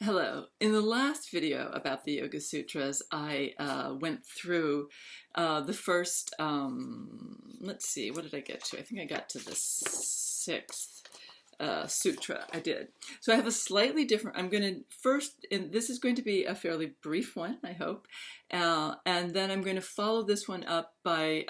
Hello. In the last video about the Yoga Sutras, I went through the first, let's see, what did I get to? I think I got to the sixth sutra. I did. So I have a slightly different, I'm going to first, and this is going to be a fairly brief one, I hope, and then I'm going to follow this one up by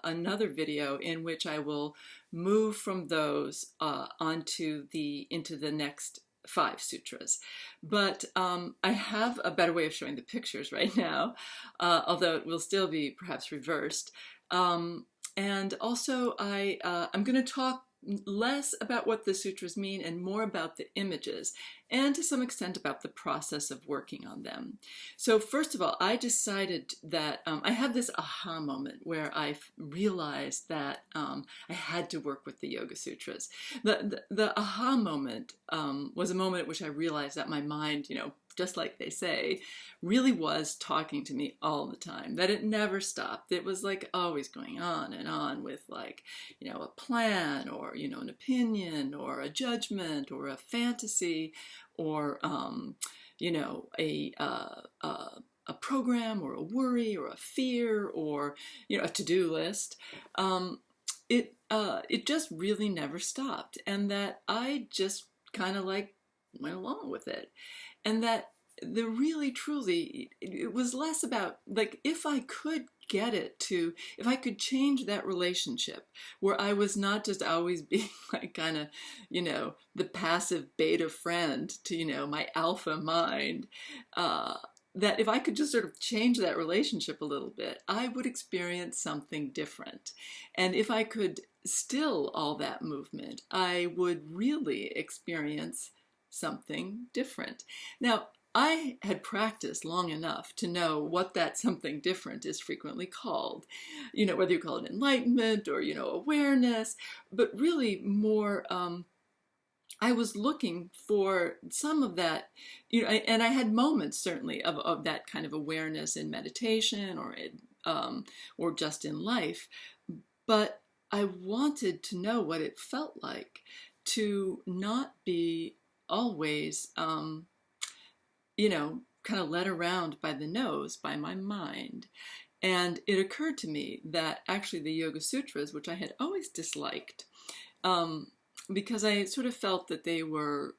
another video in which I will move from those into the next 5 sutras. But I have a better way of showing the pictures right now, although it will still be perhaps reversed. And also I'm going to talk less about what the sutras mean and more about the images, and to some extent about the process of working on them. So first of all, I decided that I had this aha moment where I realized that I had to work with the Yoga Sutras. The aha moment was a moment at which I realized that my mind, just like they say, really was talking to me all the time, that it never stopped. It was like always going on and on with a plan or, an opinion or a judgment or a fantasy or, a program or a worry or a fear or, a to-do list. It just really never stopped. And that I just kind of went along with it. And that it was less about, if I could if I could change that relationship where I was not just always being the passive beta friend to, my alpha mind, that if I could just sort of change that relationship a little bit, I would experience something different. And if I could still all that movement, I would really experience something different. Now, I had practiced long enough to know what that something different is frequently called, whether you call it enlightenment or, awareness, but really more, I was looking for some of that, and I had moments certainly of that kind of awareness in meditation or just in life, but I wanted to know what it felt like to not be always, kind of led around by the nose, by my mind. And it occurred to me that actually the Yoga Sutras, which I had always disliked, because I sort of felt that they were,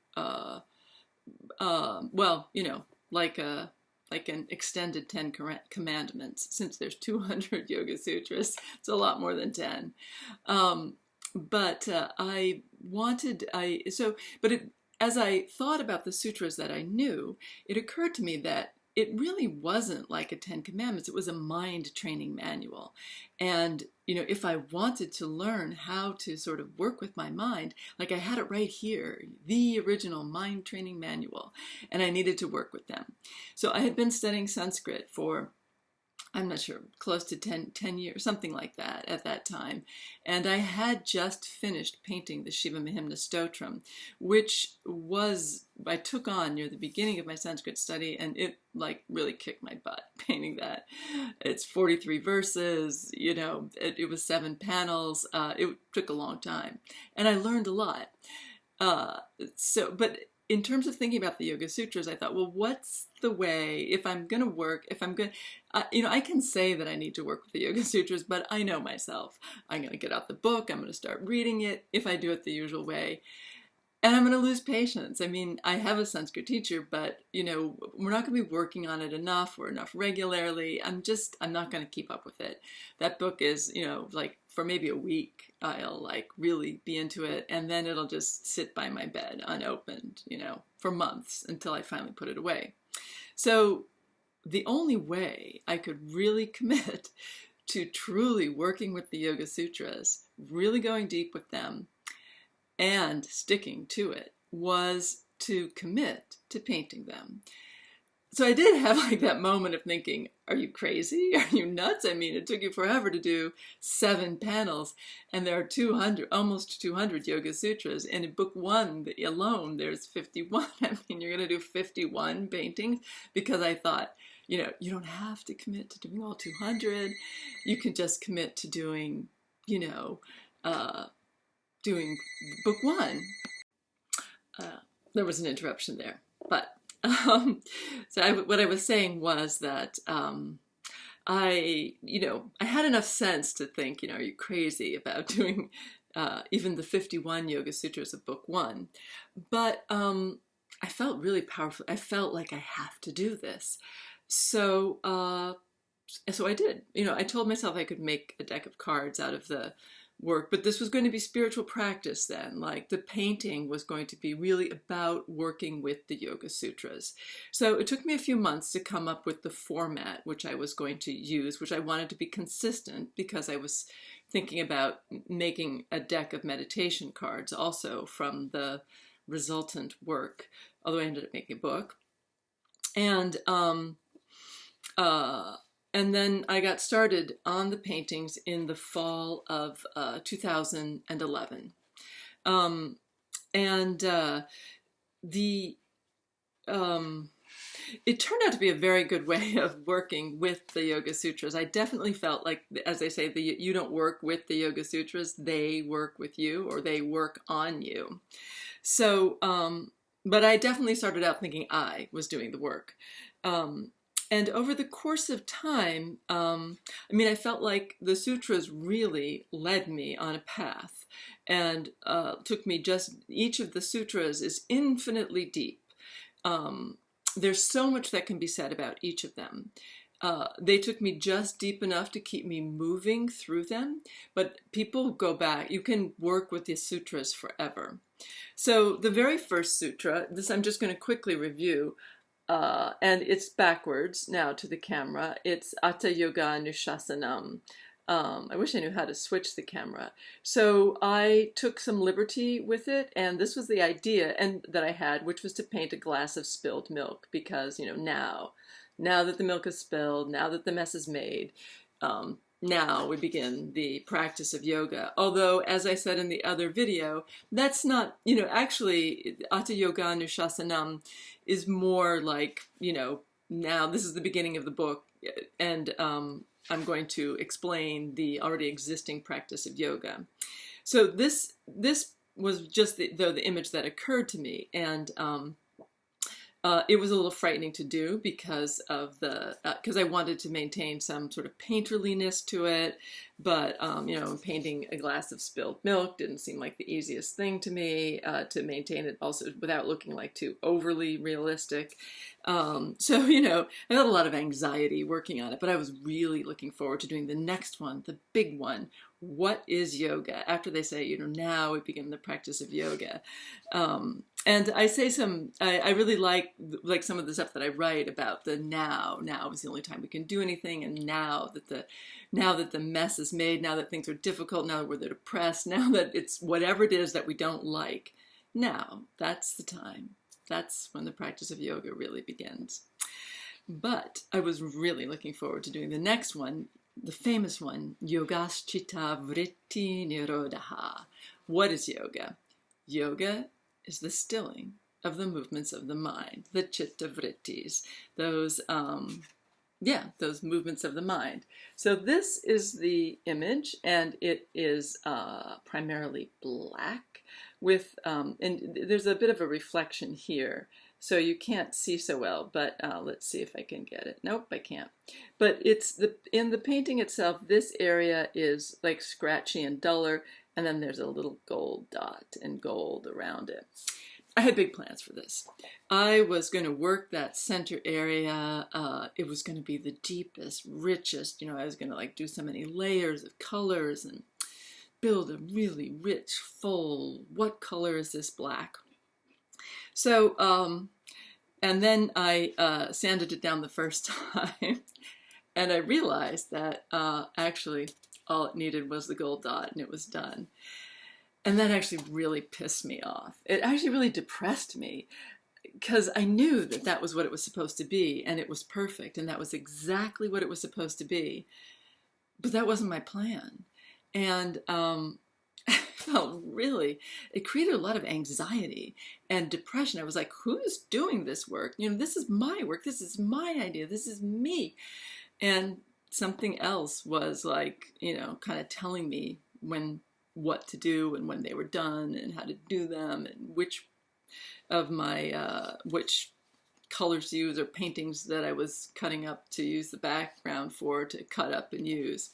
like an extended 10 commandments. Since there's 200 Yoga Sutras, it's a lot more than 10. As I thought about the sutras that I knew, it occurred to me that it really wasn't like a 10 Commandments. It was a mind training manual. And, if I wanted to learn how to sort of work with my mind, I had it right here, the original mind training manual, and I needed to work with them. So I had been studying Sanskrit for, I'm not sure, close to 10 years, something like that at that time. And I had just finished painting the Shiva Stotram, which I took on near the beginning of my Sanskrit study, and it really kicked my butt painting that. It's 43 verses, it was 7 panels. It took a long time, and I learned a lot. But in terms of thinking about the Yoga Sutras, I thought, well, what's the way, if I'm going to work, I can say that I need to work with the Yoga Sutras, but I know myself. I'm going to get out the book, I'm going to start reading it, if I do it the usual way, and I'm going to lose patience. I have a Sanskrit teacher, but, we're not going to be working on it enough or enough regularly. I'm not going to keep up with it. That book is, for maybe a week, I'll really be into it, and then it'll just sit by my bed unopened, for months until I finally put it away. So the only way I could really commit to truly working with the Yoga Sutras, really going deep with them, and sticking to it, was to commit to painting them. So I did have that moment of thinking, are you crazy? Are you nuts? It took you forever to do 7 panels, and there are almost 200 Yoga Sutras, and in book 1 alone, there's 51. You're going to do 51 paintings? Because I thought, you don't have to commit to doing all 200. You can just commit to doing, doing book 1. There was an interruption there, but What I was saying was that I had enough sense to think, are you crazy about doing even the 51 Yoga Sutras of Book One? But I felt really powerful. I felt like I have to do this. So I did. I told myself I could make a deck of cards out of the work, but this was going to be spiritual practice then. Like the painting was going to be really about working with the Yoga Sutras. So it took me a few months to come up with the format which I was going to use, which I wanted to be consistent because I was thinking about making a deck of meditation cards also from the resultant work, although I ended up making a book. And then I got started on the paintings in the fall of 2011. It turned out to be a very good way of working with the Yoga Sutras. I definitely felt like, as they say, you don't work with the Yoga Sutras, they work with you, or they work on you. So, but I definitely started out thinking I was doing the work. And over the course of time, I felt like the sutras really led me on a path and took me each of the sutras is infinitely deep. There's so much that can be said about each of them. They took me just deep enough to keep me moving through them, but people go back. You can work with the sutras forever. So the very first sutra, this I'm just going to quickly review, and it's backwards now to the camera. It's Hatha Yoga Anushasanam. I wish I knew how to switch the camera. So I took some liberty with it, and this was the idea that I had, which was to paint a glass of spilled milk, because now that the milk is spilled, now that the mess is made, now we begin the practice of yoga. Although, as I said in the other video, that's not, actually, Hatha Yoga Anushasanam is more like, now this is the beginning of the book, and I'm going to explain the already existing practice of yoga. So this was just the image that occurred to me, and it was a little frightening to do because I wanted to maintain some sort of painterliness to it, but painting a glass of spilled milk didn't seem like the easiest thing to me to maintain it also without looking like too overly realistic. So I had a lot of anxiety working on it, but I was really looking forward to doing the next one, the big one. What is yoga? After they say, now we begin the practice of yoga. And I say I really like some of the stuff that I write about the now is the only time we can do anything. And now that the mess is made, now that things are difficult, now that we're depressed, now that it's whatever it is that we don't like, now that's the time. That's when the practice of yoga really begins. But I was really looking forward to doing the next one, the famous one, Yogaschitta Vritti Nirodha. What is yoga? Yoga is the stilling of the movements of the mind, the chitta vrittis, those movements of the mind. So this is the image, and it is primarily black with, and there's a bit of a reflection here. So you can't see so well, but let's see if I can get it. Nope, I can't. But in the painting itself, this area is like scratchy and duller, and then there's a little gold dot and gold around it. I had big plans for this. I was going to work that center area. It was going to be the deepest, richest. I was going to do so many layers of colors and build a really rich, full, what color is this black? So, and then I sanded it down the first time, and I realized that actually all it needed was the gold dot, and it was done. And that actually really pissed me off. It actually really depressed me, because I knew that that was what it was supposed to be, and it was perfect, and that was exactly what it was supposed to be. But that wasn't my plan. And I felt it created a lot of anxiety and depression. I was like, who's doing this work? This is my work. This is my idea. This is me. And something else was kind of telling me what to do and when they were done and how to do them and which colors to use or paintings that I was cutting up to use the background for to cut up and use.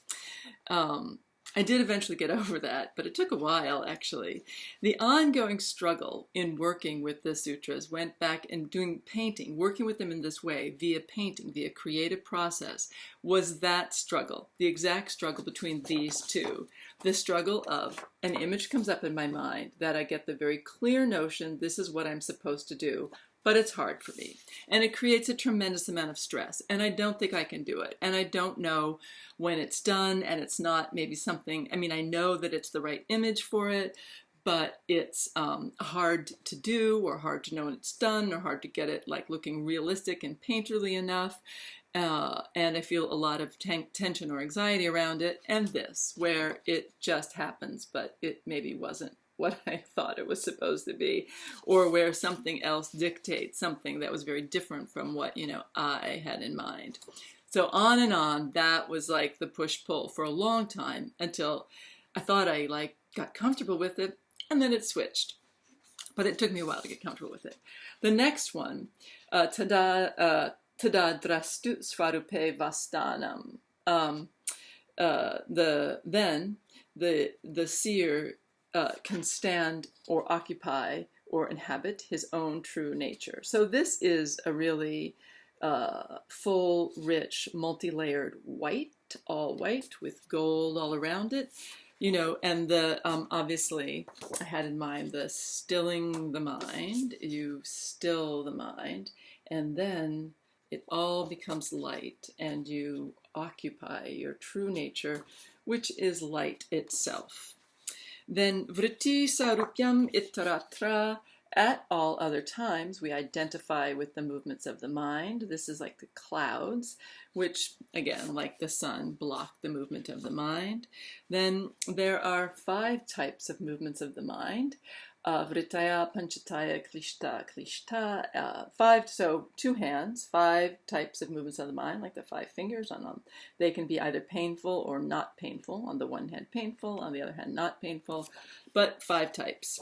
I did eventually get over that, but it took a while, actually. The ongoing struggle in working with the sutras went back and doing painting, working with them in this way, via painting, via creative process, was that struggle, the exact struggle between these two. The struggle of an image comes up in my mind that I get the very clear notion, this is what I'm supposed to do, but it's hard for me. And it creates a tremendous amount of stress. And I don't think I can do it. And I don't know when it's done, and it's not maybe something, I mean, I know that it's the right image for it, but it's hard to do, or hard to know when it's done, or hard to get it like looking realistic and painterly enough. And I feel a lot of tension or anxiety around it. And this, where it just happens, but it maybe wasn't what I thought it was supposed to be, or where something else dictates something that was very different from what, you know, I had in mind. So on and on, that was like the push-pull for a long time until I thought I like got comfortable with it, and then it switched. But it took me a while to get comfortable with it. The next one, tada drastu svarupe vastanam. The seer can stand or occupy or inhabit his own true nature. So this is a really full, rich, multi-layered white, all white with gold all around it, you know, and the obviously I had in mind the stilling the mind. You still the mind, and then it all becomes light, and you occupy your true nature, which is light itself. Then vritti sarupyam ittaratra. At all other times, we identify with the movements of the mind. This is like the clouds, which, again, like the sun, block the movement of the mind. Then there are 5 types of movements of the mind. Vrittaya, Panchataya, Klishta. 5, so 2 hands, 5 types of movements of the mind, like the 5 fingers on them. They can be either painful or not painful. On the one hand, painful, on the other hand, not painful, but 5 types.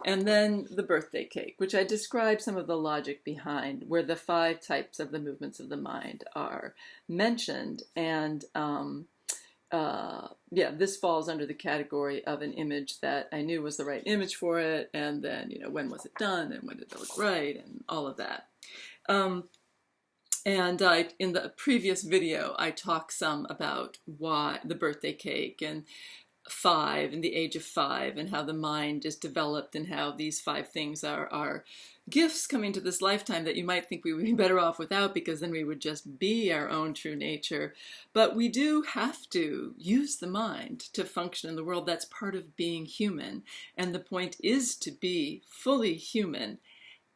And then the birthday cake, which I describe some of the logic behind, where the 5 types of the movements of the mind are mentioned. And yeah, this falls under the category of an image that I knew was the right image for it, and then, you know, when was it done, and when did it look right, and all of that. And in the previous video, I talked some about why the birthday cake and 5 and the age of 5 and how the mind is developed, and how these 5 things are gifts coming to this lifetime that you might think we would be better off without, because then we would just be our own true nature. But we do have to use the mind to function in the world. That's part of being human. And the point is to be fully human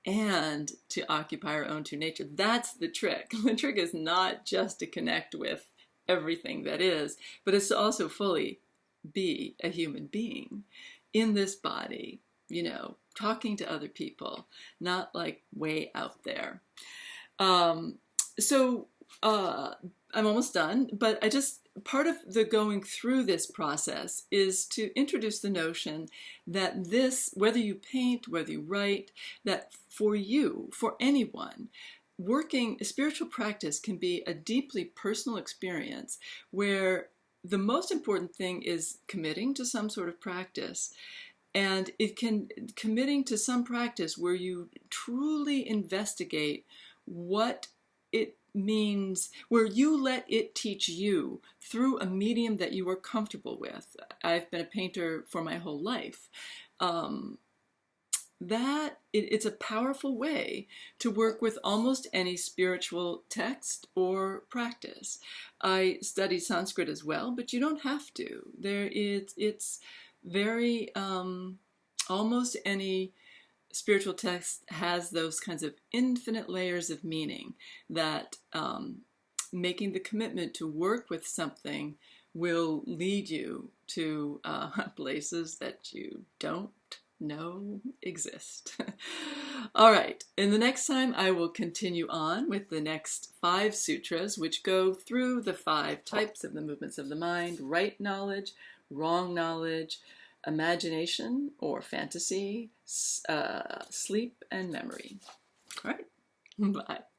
and to occupy our own true nature. That's the trick. The trick is not just to connect with everything that is, but it's to also fully be a human being in this body, you know, talking to other people, not like way out there. So I'm almost done, but part of the going through this process is to introduce the notion that this, whether you paint, whether you write, that for you, for anyone, working spiritual practice can be a deeply personal experience where the most important thing is committing to some sort of practice. And committing to some practice where you truly investigate what it means, where you let it teach you through a medium that you are comfortable with. I've been a painter for my whole life. It's a powerful way to work with almost any spiritual text or practice. I studied Sanskrit as well, but you don't have to. It's very, almost any spiritual text has those kinds of infinite layers of meaning that making the commitment to work with something will lead you to places that you don't know exist. All right, in the next time I will continue on with the next 5 sutras, which go through the 5 types of the movements of the mind: right knowledge, wrong knowledge, imagination or fantasy, sleep, and memory. All right, Bye.